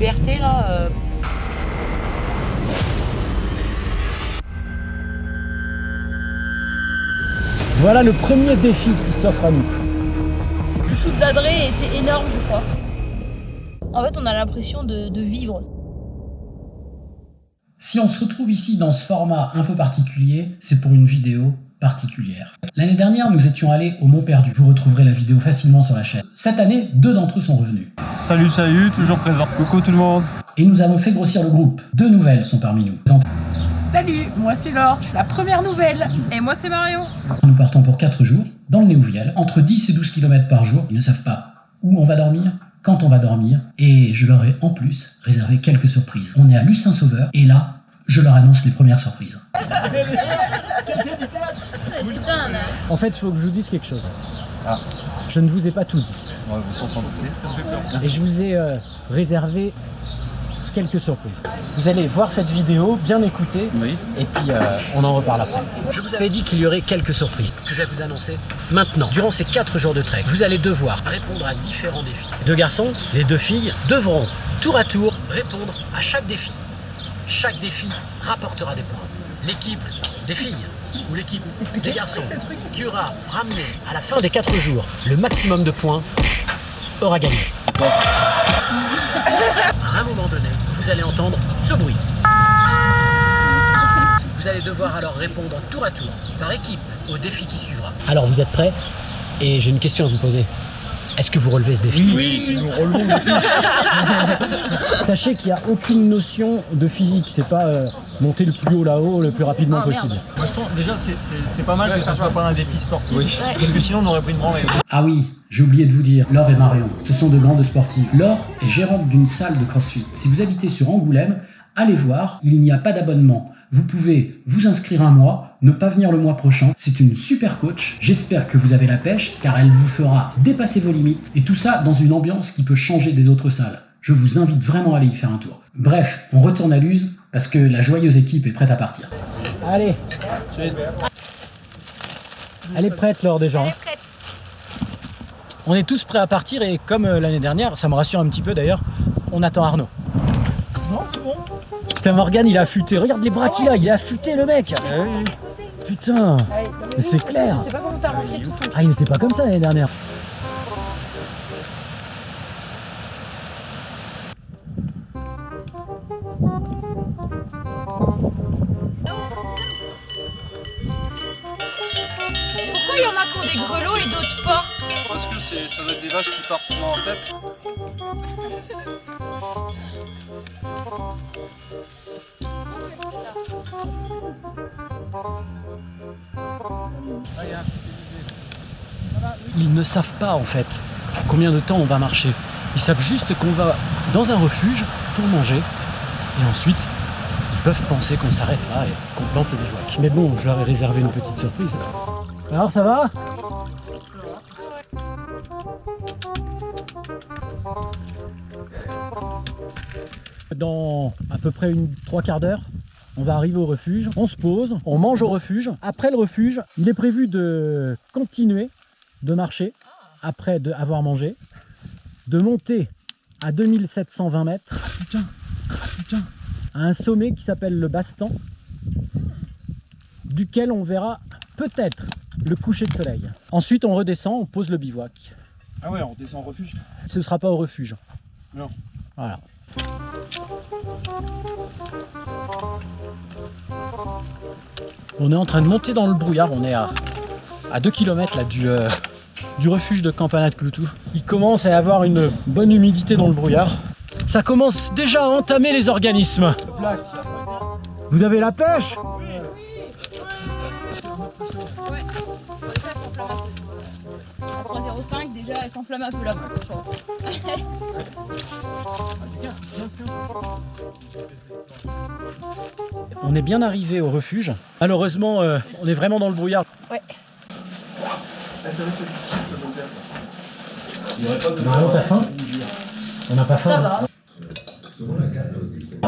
liberté là. Voilà le premier défi qui s'offre à nous. Le shoot d'Adré était énorme, je crois. En fait, on a l'impression de vivre. Si on se retrouve ici dans ce format un peu particulier, c'est pour une vidéo particulière. L'année dernière, nous étions allés au Mont Perdu. Vous retrouverez la vidéo facilement sur la chaîne. Cette année, 2 d'entre eux sont revenus. Salut, salut, toujours présent. Coucou tout le monde. Et nous avons fait grossir le groupe. 2 nouvelles sont parmi nous. Salut, moi c'est Laure, je suis la première nouvelle. Et moi c'est Marion. Nous partons pour 4 jours dans le Néouviel, entre 10 et 12 km par jour. Ils ne savent pas où on va dormir, quand on va dormir, et je leur ai en plus réservé quelques surprises. On est à Luce-Saint-Sauveur, et là, je leur annonce les premières surprises. En fait, il faut que je vous dise quelque chose. Ah. Je ne vous ai pas tout dit. Ouais, vous s'en douter, ça me fait peur. Et je vous ai réservé quelques surprises. Vous allez voir cette vidéo, bien écouter, Oui. et puis on en reparle après. Je vous avais dit qu'il y aurait quelques surprises que je vais vous annoncer maintenant. Durant ces 4 jours de trek, vous allez devoir répondre à différents défis. 2 garçons, les 2 filles devront tour à tour répondre à chaque défi. Chaque défi rapportera des points. L'équipe des filles ou l'équipe des garçons qui aura ramené à la fin des 4 jours le maximum de points aura gagné. À un moment donné, vous allez entendre ce bruit. Vous allez devoir alors répondre tour à tour, par équipe, au défi qui suivra. Alors vous êtes prêts? Et j'ai une question à vous poser. Est-ce que vous relevez ce défi? Oui, nous relevons le défi. Sachez qu'il n'y a aucune notion de physique. C'est pas monter le plus haut là-haut le plus rapidement possible. Moi je trouve déjà c'est pas mal que ça soit pas un défi sportif. Oui. Parce que sinon on aurait pris une branlée. Ah oui, j'ai oublié de vous dire, Laure et Marion, ce sont de grandes sportives. Laure est gérante d'une salle de CrossFit. Si vous habitez sur Angoulême, allez voir, il n'y a pas d'abonnement. Vous pouvez vous inscrire un mois, ne pas venir le mois prochain. C'est une super coach. J'espère que vous avez la pêche, car elle vous fera dépasser vos limites. Et tout ça dans une ambiance qui peut changer des autres salles. Je vous invite vraiment à aller y faire un tour. Bref, on retourne à Luz, parce que la joyeuse équipe est prête à partir. Allez. Elle est prête, Laure, déjà. Elle est prête. On est tous prêts à partir et comme l'année dernière, ça me rassure un petit peu d'ailleurs, on attend Arnaud. Non, c'est bon. Putain, Morgane, il a affûté. Regarde les bras qu'il a, il a affûté le mec. Oui. Putain, mais c'est clair. Je sais pas comment t'as rentré tout ton. Ah, il n'était pas comme ça l'année dernière. Pourquoi il y en a qui ont des grelots et d'autres pas? Je pense que ça doit être des vaches qui partent souvent en tête. Ils ne savent pas en fait combien de temps on va marcher. Ils savent juste qu'on va dans un refuge pour manger et ensuite ils peuvent penser qu'on s'arrête là et qu'on plante le bivouac. Mais bon, je leur ai réservé une petite surprise. Alors ça va? Dans à peu près 3/4 d'heure, on va arriver au refuge, on se pose, on mange au refuge. Après le refuge, il est prévu de continuer de marcher après avoir mangé, de monter à 2720 mètres à un sommet qui s'appelle le Bastan, duquel on verra peut-être le coucher de soleil. Ensuite on redescend, on pose le bivouac. Ah ouais, on descend au refuge. Ce ne sera pas au refuge. Non. Voilà. On est en train de monter dans le brouillard, on est à 2 km là, du refuge de Campanat Cloutou. Il commence à y avoir une bonne humidité dans le brouillard. Ça commence déjà à entamer les organismes. Vous avez la pêche? Ouais. Ça s'enflamme un peu. À 3,05 déjà, elle s'enflamme un peu là. On est bien arrivé au refuge. Malheureusement, on est vraiment dans le brouillard. Ouais. Marion, t'as faim? On n'a pas faim. Ça va.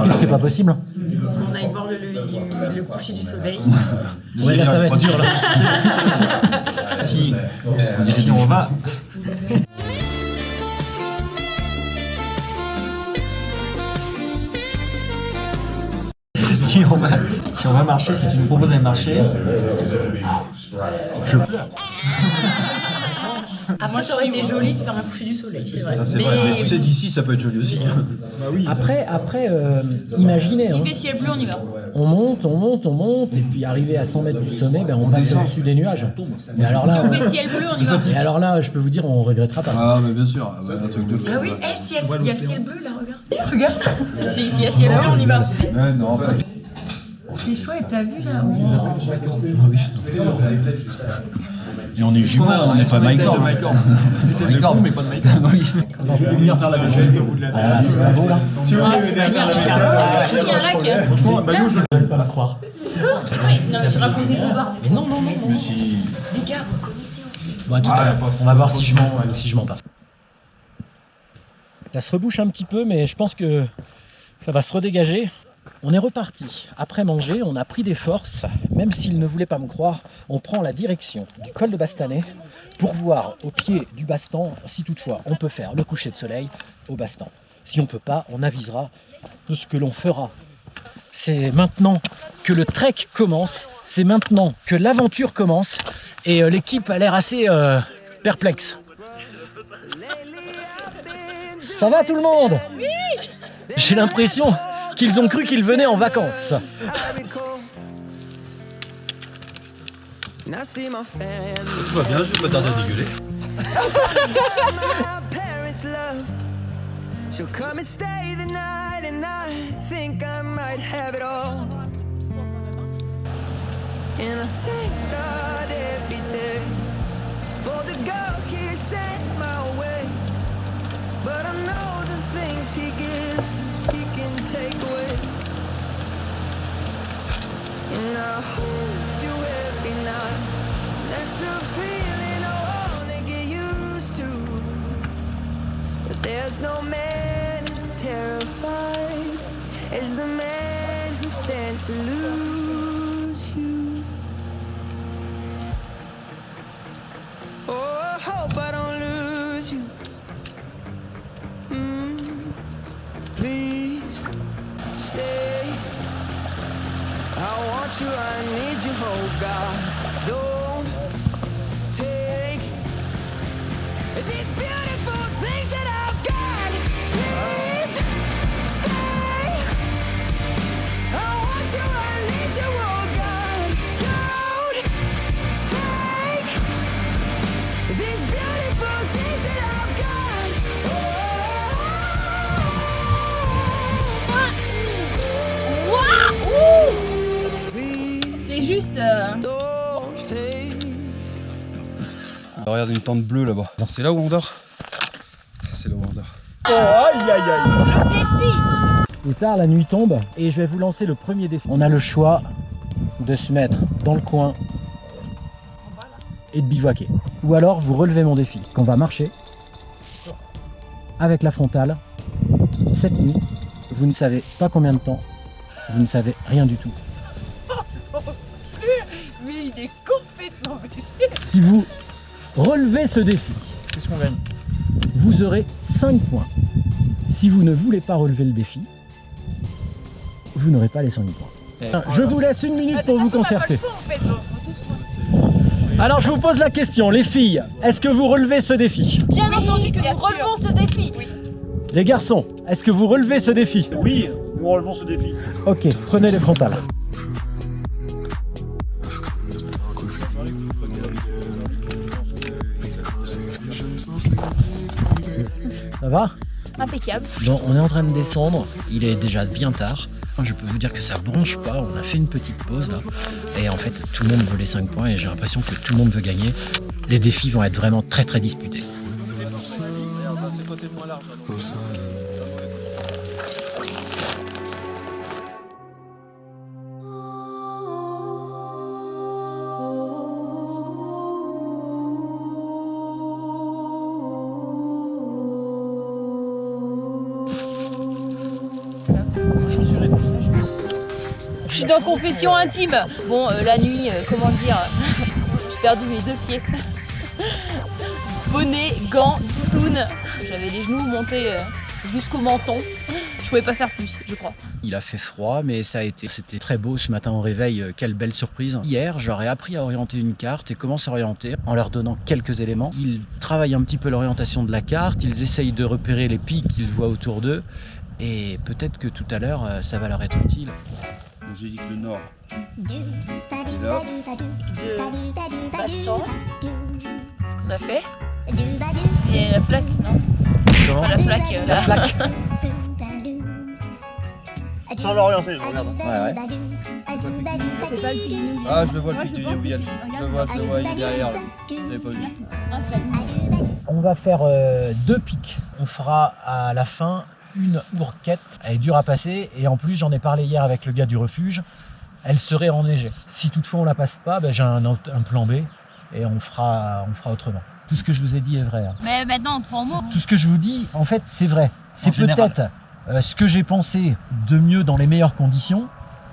Qu'est-ce qui n'est pas possible? On aille voir le coucher du soleil. Ouais, là ça va être dur là. Si on va. Si on va marcher, si tu nous proposes d'aller marcher, je pleure. Ah, moi, ça aurait été joli de faire un coucher du soleil, c'est vrai. Ça, c'est vrai. Mais tu sais, d'ici, ça peut être joli aussi. Bah oui. Après, imaginez, hein, S'il fait ciel bleu, on y va. on monte, et puis arrivé à 100 mètres du sommet, ben, on passe au-dessus des nuages. Mais alors Si là, on fait ciel bleu, on y va. et alors là, je peux vous dire, on regrettera pas. Ah, mais bien sûr. Ah, bah, un truc de fou. Ah oui, si il y a le ciel bleu là, regarde. Regarde. S'il y a ciel bleu, on y va. Ouais, non, ça... C'est chouette, t'as vu là? Et on est jumeaux, on n'est pas Mike Horn. C'était de con, mais pas de Mike Horn. Je vais venir faire la vaisselle au bout de la Ah, c'est pas beau là. Ah, c'est magnifique. Il y a un lac. Franchement, bah nous, Je vais pas la croire. Oui, non, mais je raconte des bobards. Mais non. Les gars, vous connaissez aussi. Bon, à tout à l'heure. On va voir si je mens ou si je mens pas. Ça se rebouche un petit peu, mais je pense que ça va se redégager. On est reparti. Après manger, on a pris des forces. Même s'il ne voulait pas me croire, on prend la direction du col de Bastanais pour voir au pied du Bastan si toutefois on peut faire le coucher de soleil au Bastan. Si on ne peut pas, on avisera de ce que l'on fera. C'est maintenant que le trek commence, c'est maintenant que l'aventure commence et l'équipe a l'air assez perplexe. Ça va tout le monde? Oui. J'ai l'impression qu'ils ont cru qu'ils venaient en vacances. Tout va bien, je vais pas tarder à dégueuler. She'll come and stay the night, and I think I might have it all. And I thank God every day for the girl He sent my way. But I know the things He gives, He can take away. And I hold you every night. That's a feeling I wanna get used to. But there's no man as terrified as the man who stands to lose you. Oh, I hope I don't lose you. Please stay. I want you, I need you, oh God. Don't take these beautiful things that I've got. Please stay. I want you, I need you, oh God. Don't take these beautiful things that I've got. C'est juste. Don't take. Regarde une tente bleue là-bas. C'est là où on dort? C'est là où on dort. aïe aïe aïe. Le défi. Plus tard, la nuit tombe et je vais vous lancer le premier défi. On a le choix de se mettre dans le coin et de bivouaquer. Ou alors vous relevez mon défi, qu'on va marcher avec la frontale cette nuit. Vous ne savez pas combien de temps, vous ne savez rien du tout. Mais il est complètement blessé. Si vous relevez ce défi, Qu'est-ce qu'on gagne? vous aurez 5 points. Si vous ne voulez pas relever le défi, vous n'aurez pas les 5 points. Je vous laisse une minute pour vous concerter. Alors je vous pose la question, les filles, est-ce que vous relevez ce défi? Bien entendu que nous relevons ce défi. Oui. Les garçons, est-ce que vous relevez ce défi? Oui, nous relevons ce défi. Ok, prenez les frontales. Ça va? Impeccable. Bon, on est en train de descendre, il est déjà bien tard. Je peux vous dire que ça bronche pas, on a fait une petite pause là. Et en fait, tout le monde veut les 5 points et j'ai l'impression que tout le monde veut gagner. Les défis vont être vraiment très très disputés. Je suis dans confession intime. Bon, la nuit, comment dire, j'ai perdu mes 2 pieds. Bonnet, gants, doudoune. J'avais les genoux montés jusqu'au menton. Je pouvais pas faire plus, je crois. Il a fait froid, mais c'était très beau ce matin au réveil. Quelle belle surprise. Hier, j'aurais appris à orienter une carte et comment s'orienter en leur donnant quelques éléments. Ils travaillent un petit peu l'orientation de la carte, ils essayent de repérer les pics qu'ils voient autour d'eux et peut-être que tout à l'heure, ça va leur être utile. J'ai dit que le nord. De Bastan. Ce qu'on a fait. C'est la flaque, non? Comment? Enfin, la flaque. La flaque. Sans l'orienter, je regarde. Ouais. C'est pas le pic du Ah, je le vois, le pic du Youviel. Je le vois, il est derrière là. Je l'avais pas vu. On va faire 2 pics. On fera à la fin une ourquette. Elle est dure à passer et en plus j'en ai parlé hier avec le gars du refuge. Elle serait enneigée. Si toutefois on la passe pas, ben, j'ai un plan B et on fera autrement. Tout ce que je vous ai dit est vrai. Hein. Mais maintenant en 3 mots. Tout ce que je vous dis, en fait, c'est vrai. C'est général. peut-être ce que j'ai pensé de mieux dans les meilleures conditions.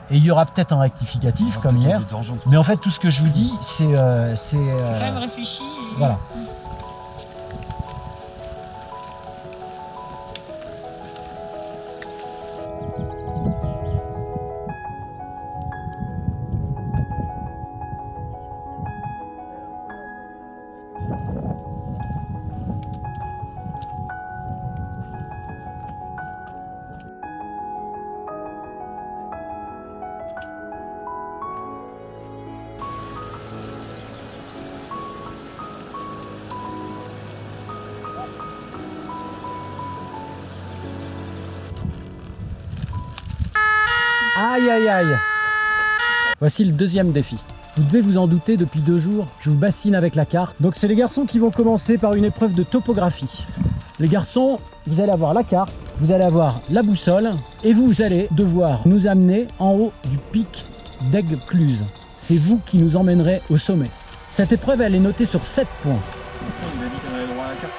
Et il y aura peut-être un rectificatif comme hier. Mais en fait, tout ce que je vous dis, c'est C'est quand même réfléchi. Et... voilà. Aïe aïe aïe. Voici le deuxième défi. Vous devez vous en douter, depuis 2 jours, je vous bassine avec la carte. Donc c'est les garçons qui vont commencer par une épreuve de topographie. Les garçons, vous allez avoir la carte, vous allez avoir la boussole et vous allez devoir nous amener en haut du pic d'Aiguecluse. C'est vous qui nous emmènerez au sommet. Cette épreuve, elle est notée sur 7 points. Il a dit qu'on avait droit à la carte.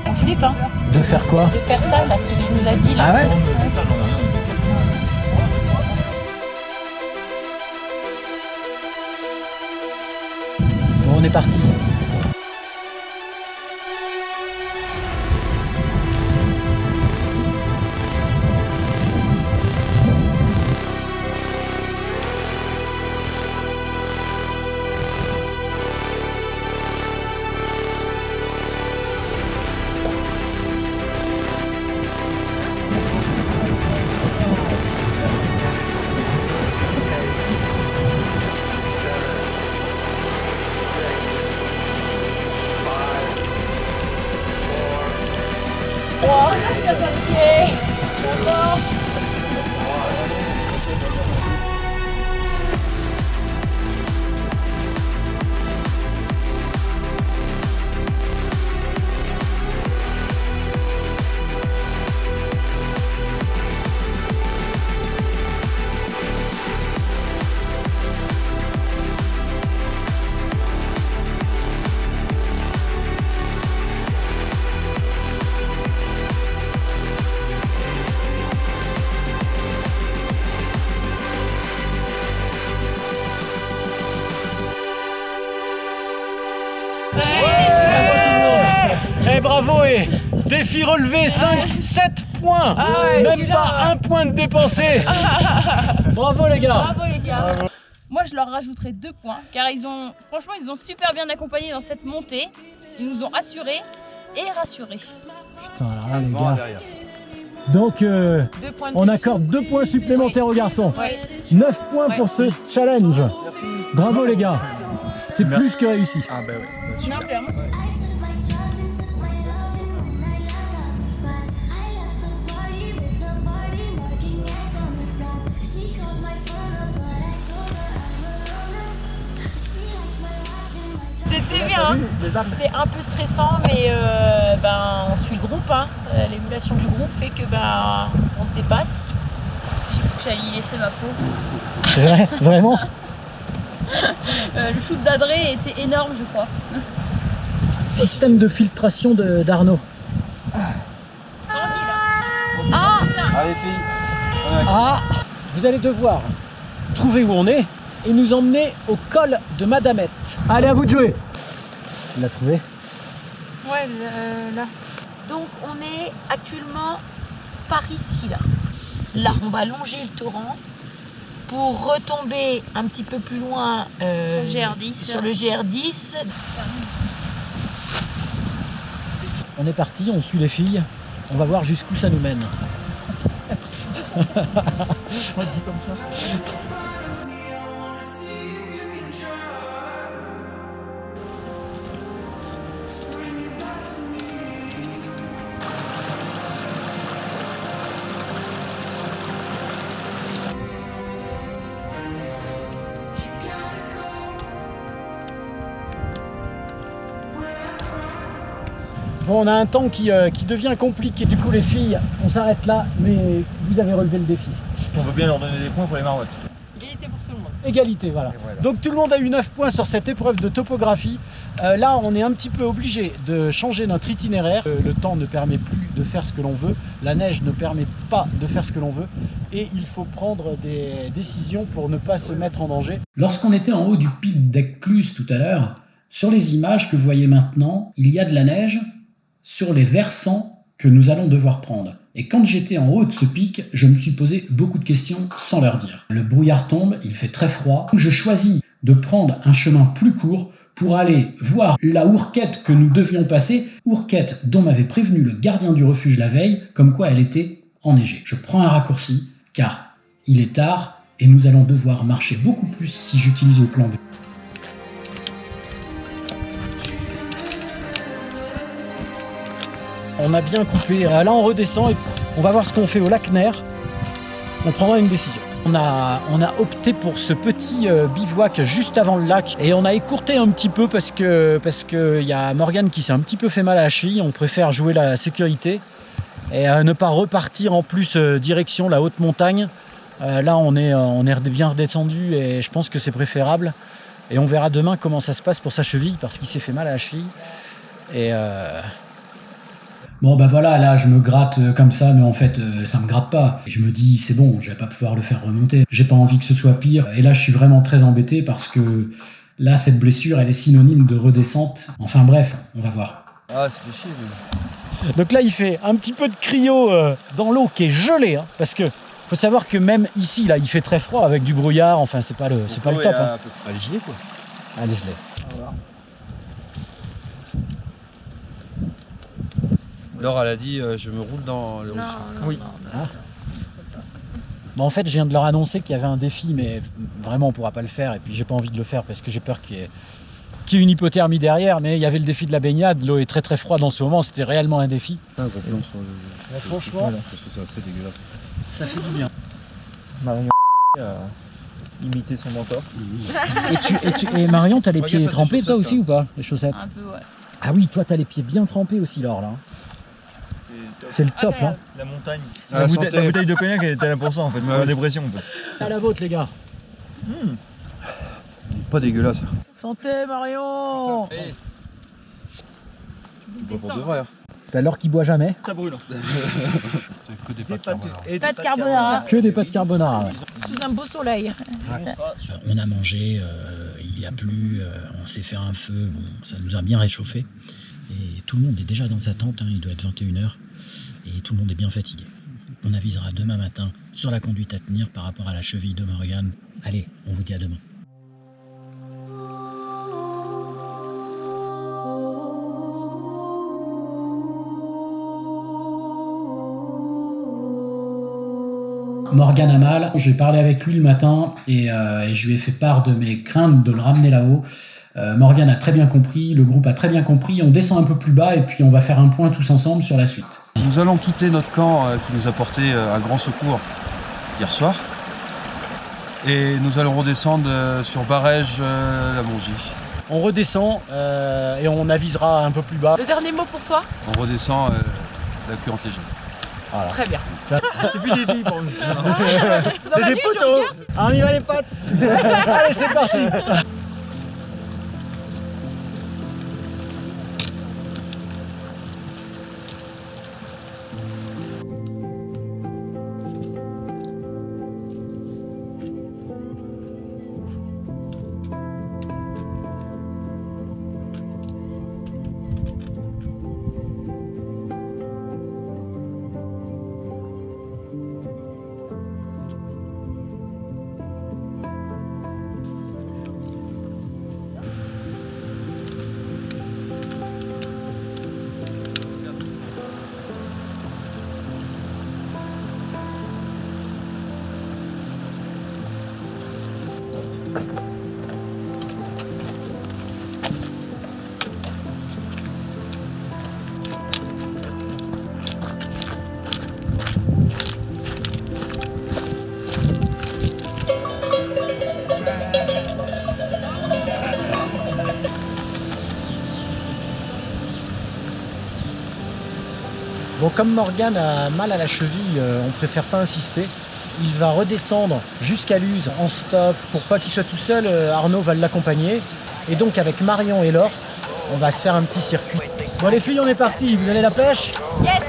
On flippe, hein, De faire quoi? de faire ça, là, ce que tu nous as dit, là. Ah ouais? Bon, on est parti. Eh bravo et défi relevé, 7 points. Ah ouais, même celui-là, pas ouais. 1 point de dépensé. Bravo les gars. Bravo les gars. Moi je leur rajouterai 2 points car franchement ils ont super bien accompagné dans cette montée. Ils nous ont assurés et rassurés. Putain, alors là les Bon, gars. derrière. Donc 2 points de on plus. accorde 2 points supplémentaires aux garçons. Ouais. 9 points pour ce challenge. Merci. Bravo les gars. C'est plus que réussi. Ah bah ouais. Non, clairement. C'était bien, hein. C'était un peu stressant, mais on suit le groupe. Hein. L'émulation du groupe fait que on se dépasse. J'ai cru que j'allais y laisser ma peau. C'est vrai, vraiment. Le shoot d'Adré était énorme je crois. Système de filtration d'Arnaud. Allez filles. Ah, vous allez devoir trouver où on est et nous emmener au col de Madamette. Allez, à vous de jouer. Tu l'as trouvé? Ouais, là. Donc on est actuellement par ici, là. Là, on va longer le torrent pour retomber un petit peu plus loin Sur le GR10. sur le GR10. On est parti, on suit les filles. On va voir jusqu'où ça nous mène. On dit comme ça. Bon, on a un temps qui devient compliqué. Du coup, les filles, on s'arrête là, mais vous avez relevé le défi. On veut bien leur donner des points pour les marottes. Égalité pour tout le monde. Égalité, voilà. Et voilà. Donc tout le monde a eu 9 points sur cette épreuve de topographie. Là, on est un petit peu obligé de changer notre itinéraire. Le temps ne permet plus de faire ce que l'on veut. La neige ne permet pas de faire ce que l'on veut. Et il faut prendre des décisions pour ne pas se mettre en danger. Lorsqu'on était en haut du pic d'Ecluse tout à l'heure, sur les images que vous voyez maintenant, il y a de la neige sur les versants que nous allons devoir prendre. Et quand j'étais en haut de ce pic, je me suis posé beaucoup de questions sans leur dire. Le brouillard tombe, il fait très froid. Donc je choisis de prendre un chemin plus court pour aller voir la ourquette que nous devions passer, ourquette dont m'avait prévenu le gardien du refuge la veille, comme quoi elle était enneigée. Je prends un raccourci, car il est tard et nous allons devoir marcher beaucoup plus si j'utilise le plan B. On a bien coupé. Là, on redescend et on va voir ce qu'on fait au lac Ner. On prendra une décision. On a opté pour ce petit bivouac juste avant le lac et on a écourté un petit peu parce que y a Morgane qui s'est un petit peu fait mal à la cheville. On préfère jouer la sécurité et ne pas repartir en plus direction la haute montagne. Là, on est bien redescendu et je pense que c'est préférable. Et on verra demain comment ça se passe pour sa cheville parce qu'il s'est fait mal à la cheville. Et bon bah voilà, là je me gratte comme ça, mais en fait ça me gratte pas. Et je me dis c'est bon, je vais pas pouvoir le faire remonter. J'ai pas envie que ce soit pire. Et là je suis vraiment très embêté parce que là cette blessure elle est synonyme de redescente. Enfin bref, on va voir. Ah, c'est fait chier. Mais... Donc là il fait un petit peu de cryo dans l'eau qui est gelée, hein, parce que faut savoir que même ici là il fait très froid avec du brouillard. Enfin c'est pas le top. Hein. Allez, j'y vais quoi. Allez je l'ai. Laure, elle a dit je me roule dans le rouge. Oui. Bon, en fait, je viens de leur annoncer qu'il y avait un défi, mais vraiment, on pourra pas le faire. Et puis, j'ai pas envie de le faire parce que j'ai peur qu'il y ait une hypothermie derrière. Mais il y avait le défi de la baignade. L'eau est très très froide en ce moment. C'était réellement un défi. Franchement, C'est dégueulasse. ça fait du bien. Marion a imité son mentor. Et Marion, t'as les pieds Regarde, t'as des trempés toi chaussettes, aussi ou pas? Les chaussettes? Un peu, ouais. Ah oui, toi, t'as les pieds bien trempés aussi, Laure, là. C'est le top, hein. La montagne. Ah, La santé. bouteille de cognac elle était là pour ça en fait. Pour la dépression en fait. À la vôtre, les gars. Pas dégueulasse. Santé, Marion. Pas pour de vrai. T'as Laure qui boit jamais. Ça brûle. Que des Des pâtes. pâtes Pas de carbonara. Que des pâtes carbonara. Ouais. Sous un beau soleil. On a mangé, il a plu, on s'est fait un feu, bon, ça nous a bien réchauffé. Et tout le monde est déjà dans sa tente, hein, il doit être 21h. Et tout le monde est bien fatigué. On avisera demain matin sur la conduite à tenir par rapport à la cheville de Morgane. Allez, on vous dit à demain. Morgane a mal, j'ai parlé avec lui le matin et je lui ai fait part de mes craintes de le ramener là-haut. Morgane a très bien compris, le groupe a très bien compris, on descend un peu plus bas et puis on va faire un point tous ensemble sur la suite. Nous allons quitter notre camp qui nous a porté un grand secours hier soir. Et nous allons redescendre sur Barège-la Mongie. On redescend et on avisera un peu plus bas. Le dernier mot pour toi? On redescend la queue entéigée. Voilà. Très bien. C'est plus des filles pour nous. Dans C'est la des nuit, je poteaux. regarde. Ah, on y va les pattes. Allez, c'est parti. Bon, comme Morgane a mal à la cheville, on préfère pas insister. Il va redescendre jusqu'à Luz en stop. Pour pas qu'il soit tout seul, Arnaud va l'accompagner. Et donc avec Marion et Laure, on va se faire un petit circuit. Bon les filles, on est parti. Vous allez la pêche? Yes.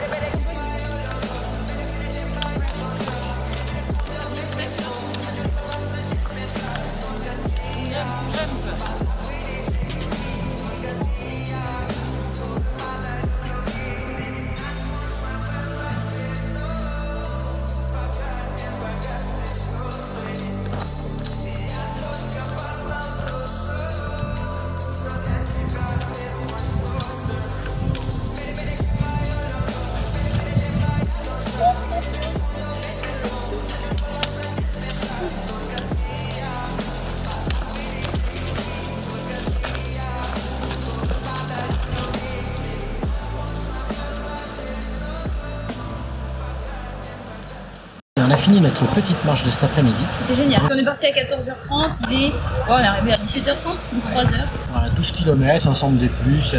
Et on a fini notre petite marche de cet après-midi. C'était génial. On est parti à 14h30, il est... on est arrivé à 17h30 ou 3h. Voilà, 12 km, 500 des plus.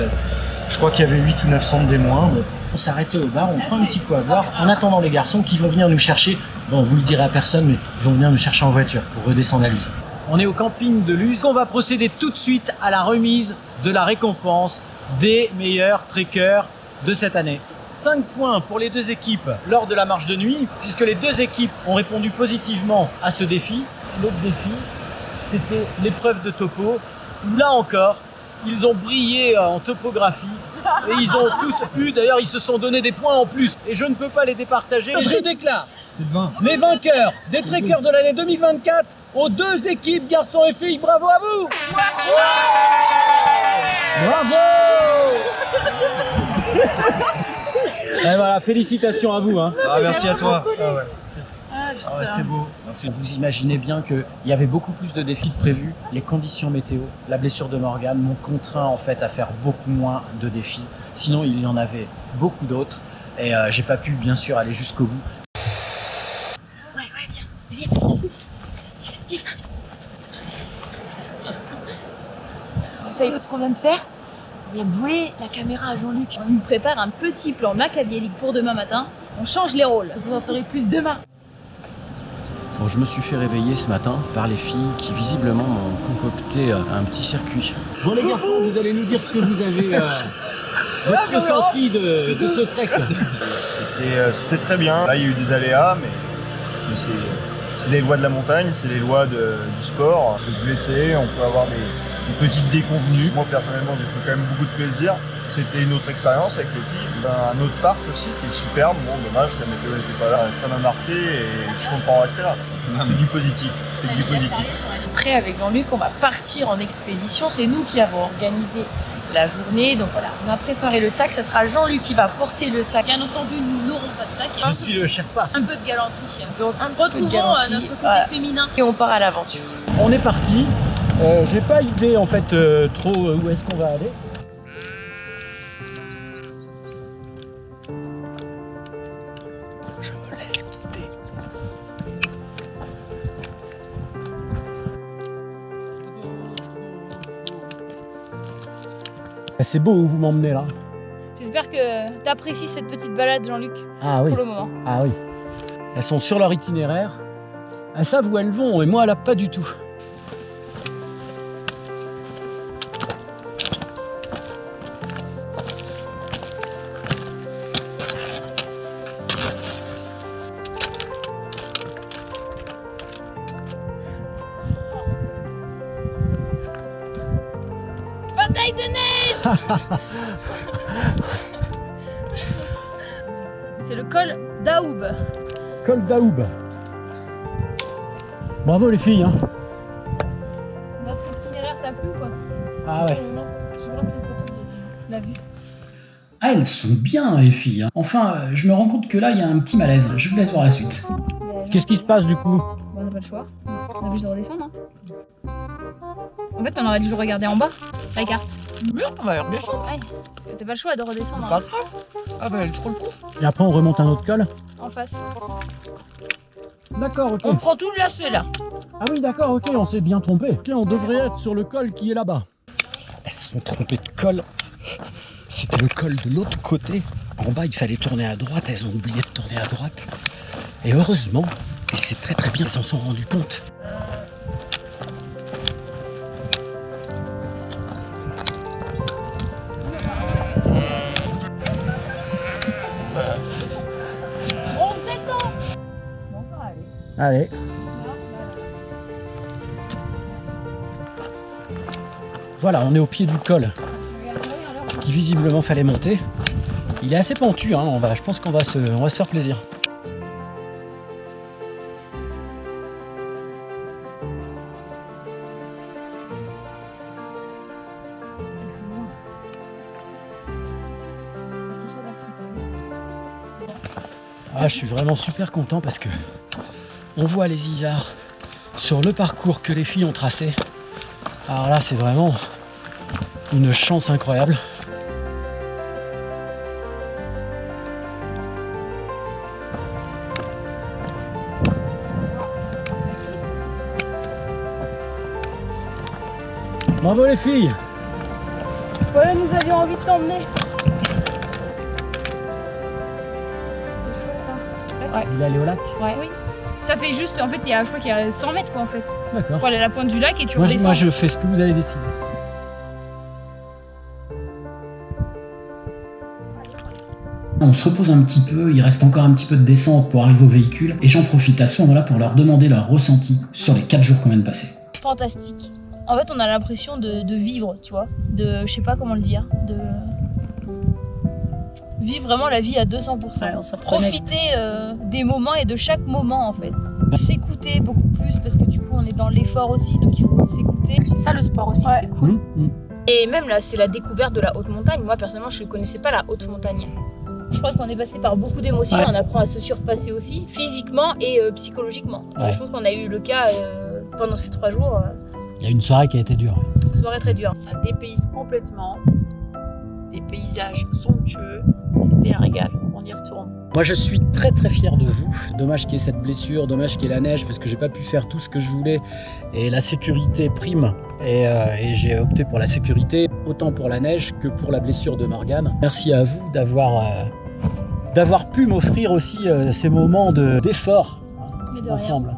Je crois qu'il y avait 8 ou 900 des moins. On s'est arrêté au bar, on prend un petit coup à boire en attendant les garçons qui vont venir nous chercher. Bon, vous le direz à personne, mais ils vont venir nous chercher en voiture pour redescendre à Luz. On est au camping de Luz. On va procéder tout de suite à la remise de la récompense des meilleurs trekkers de cette année. 5 points pour les deux équipes lors de la marche de nuit, puisque les deux équipes ont répondu positivement à ce défi. L'autre défi, c'était l'épreuve de topo, où là encore, ils ont brillé en topographie. Et ils ont tous eu, d'ailleurs ils se sont donné des points en plus. Et je ne peux pas les départager. Et je déclare les vainqueurs des trekkers de l'année 2024 aux deux équipes, garçons et filles. Bravo à vous! Bravo! Et voilà, félicitations à vous. Hein. Ah, merci à toi. Ah ouais. C'est beau. Merci. Vous imaginez bien qu'il y avait beaucoup plus de défis que prévu. Les conditions météo, la blessure de Morgane m'ont contraint en fait à faire beaucoup moins de défis. Sinon, il y en avait beaucoup d'autres. Et j'ai pas pu bien sûr aller jusqu'au bout. Ouais, viens. Vous savez ce qu'on vient de faire? On vient de voler la caméra à Jean-Luc. On nous prépare un petit plan machiavélique pour demain matin. On change les rôles. Vous en saurez plus demain. Bon, je me suis fait réveiller ce matin par les filles qui visiblement m'ont concocté un petit circuit. Bon les garçons, vous allez nous dire ce que vous avez votre ressenti de ce trek. C'était très bien. Là, il y a eu des aléas, mais c'est les lois de la montagne, c'est les lois du sport. On peut se blesser, on peut avoir des petites déconvenues. Moi, personnellement, j'ai pris quand même beaucoup de plaisir. C'était une autre expérience avec les filles. Un autre parc aussi qui est superbe. Bon, dommage, la météo n'était pas là. Ça m'a marqué et je compte pas en rester là. C'est du positif. C'est du positif. Après, avec Jean-Luc, on va partir en expédition. C'est nous qui avons organisé la journée. Donc voilà, on a préparé le sac. Ça sera Jean-Luc qui va porter le sac. Bien entendu, nous n'aurons pas de sac. Je suis le Sherpa. Un peu de galanterie. Donc, un petit peu de Retrouvons galanterie. notre côté Voilà. féminin. Et on part à l'aventure. On est parti. J'ai pas idée en fait trop où est-ce qu'on va aller. Je me laisse guider. C'est beau où vous m'emmenez là. J'espère que tu apprécies cette petite balade, Jean-Luc, Ah oui. pour le moment. Ah oui. Elles sont sur leur itinéraire. Elles savent où elles vont et moi là pas du tout. Bataille de neige. C'est le col d'Aoub. Col d'Aoub. Bravo les filles. Hein. Notre itinéraire t'a plu ou quoi? Ah ouais. Non, j'ai vraiment pris une photo de la vue. Ah elles sont bien les filles. Hein. Enfin, je me rends compte que là il y a un petit malaise. Je vous laisse voir la suite. Qu'est-ce qui se passe du coup? On n'a pas le choix. On a juste de redescendre. Hein. En fait, on aurait dû le regarder en bas, la carte. Mais on va redescendre. Ouais. T'as pas le choix de redescendre Pas hein, grave. Ah bah, elle trop le coup. Et après on remonte un autre col. en face. D'accord, ok. On prend tout le lacet là. Ah oui, d'accord, ok, on s'est bien trompé. Ok, on devrait être sur le col qui est là-bas. Elles se sont trompées de col. C'était le col de l'autre côté. En bas, il fallait tourner à droite, elles ont oublié de tourner à droite. Et heureusement, et c'est très très bien, elles s'en sont rendues compte. On se détend. Bon, ça va aller. Allez. Voilà, on est au pied du col qui visiblement fallait monter. Il est assez pentu, hein, je pense qu'on va se faire plaisir. Ah, je suis vraiment super content parce que on voit les isards sur le parcours que les filles ont tracé. Alors là, c'est vraiment une chance incroyable. Bravo les filles! Voilà, nous avions envie de t'emmener. C'est chaud là. Vous voulez aller au lac? Ouais. Oui. Ça fait juste, en fait, je crois qu'il y a 100 mètres quoi en fait. D'accord. Pour aller à la pointe du lac et tu Moi redescends. je fais ce que vous avez décidé. On se repose un petit peu, il reste encore un petit peu de descente pour arriver au véhicule et j'en profite à ce moment-là pour leur demander leur ressenti sur les 4 jours qu'on vient de passer. Fantastique. En fait, on a l'impression de vivre, tu vois. Je sais pas comment le dire. De vivre vraiment la vie à 200%. Ouais, on se reconnecte. Profiter des moments et de chaque moment en fait. S'écouter beaucoup plus parce que du coup on est dans l'effort aussi, donc il faut s'écouter. C'est ça le sport aussi, Ouais. c'est cool. Et même là, c'est la découverte de la haute montagne. Moi personnellement, je ne connaissais pas la haute montagne. Je pense qu'on est passé par beaucoup d'émotions, Ouais. on apprend à se surpasser aussi, physiquement et psychologiquement. Ouais. Je pense qu'on a eu le cas pendant ces 3 jours, Il y a une soirée qui a été dure. soirée très dure. Ça dépayse complètement. Des paysages somptueux. C'était un régal. On y retourne. Moi je suis très très fier de vous. Dommage qu'il y ait cette blessure, dommage qu'il y ait la neige parce que j'ai pas pu faire tout ce que je voulais. Et la sécurité prime. Et j'ai opté pour la sécurité, autant pour la neige que pour la blessure de Morgane. Merci à vous d'avoir pu m'offrir aussi ces moments d'effort Mais de rien. ensemble.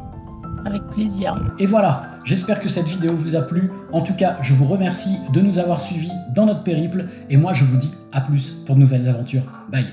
Avec plaisir. Et voilà, j'espère que cette vidéo vous a plu. En tout cas, je vous remercie de nous avoir suivis dans notre périple. Et moi, je vous dis à plus pour de nouvelles aventures. Bye!